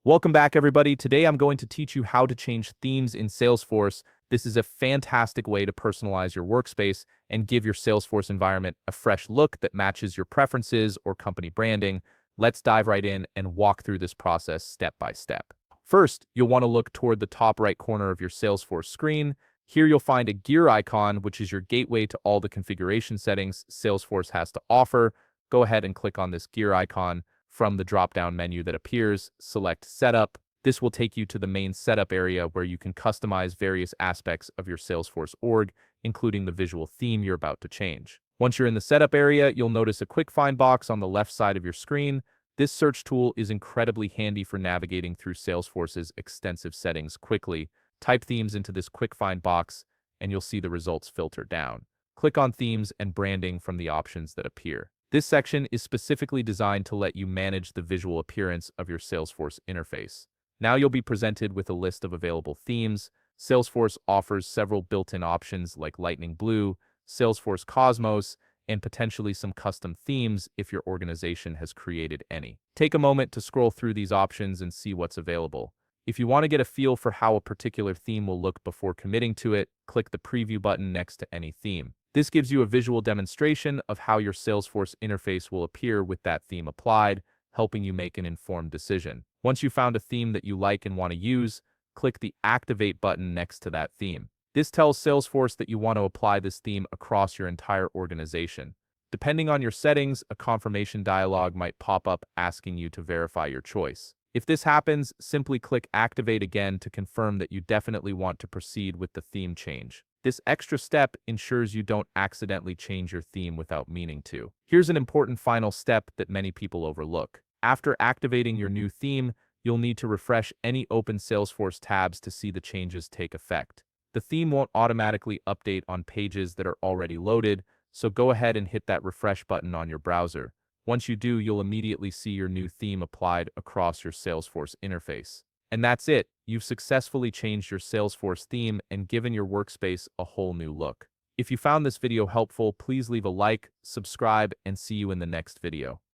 Welcome back, everybody. Today I'm going to teach you how to change themes in Salesforce. This is a fantastic way to personalize your workspace and give your Salesforce environment a fresh look that matches your preferences or company branding. Let's dive right in and walk through this process step by step. First, you'll want to look toward the top right corner of your Salesforce screen. Here you'll find a gear icon, which is your gateway to all the configuration settings Salesforce has to offer. Go ahead and click on this gear icon. From the drop-down menu that appears, select Setup. This will take you to the main setup area where you can customize various aspects of your Salesforce org, including the visual theme you're about to change. Once you're in the setup area, you'll notice a quick find box on the left side of your screen. This search tool is incredibly handy for navigating through Salesforce's extensive settings quickly. Type themes into this quick find box, and you'll see the results filter down. Click on Themes and Branding from the options that appear. This section is specifically designed to let you manage the visual appearance of your Salesforce interface. Now you'll be presented with a list of available themes. Salesforce offers several built-in options like Lightning Blue, Salesforce Cosmos, and potentially some custom themes if your organization has created any. Take a moment to scroll through these options and see what's available. If you want to get a feel for how a particular theme will look before committing to it, click the Preview button next to any theme. This gives you a visual demonstration of how your Salesforce interface will appear with that theme applied, helping you make an informed decision. Once you've found a theme that you like and want to use, click the Activate button next to that theme. This tells Salesforce that you want to apply this theme across your entire organization. Depending on your settings, a confirmation dialog might pop up asking you to verify your choice. If this happens, simply click Activate again to confirm that you definitely want to proceed with the theme change. This extra step ensures you don't accidentally change your theme without meaning to. Here's an important final step that many people overlook. After activating your new theme, you'll need to refresh any open Salesforce tabs to see the changes take effect. The theme won't automatically update on pages that are already loaded, so go ahead and hit that refresh button on your browser. Once you do, you'll immediately see your new theme applied across your Salesforce interface. And that's it. You've successfully changed your Salesforce theme and given your workspace a whole new look. If you found this video helpful, please leave a like, subscribe, and see you in the next video.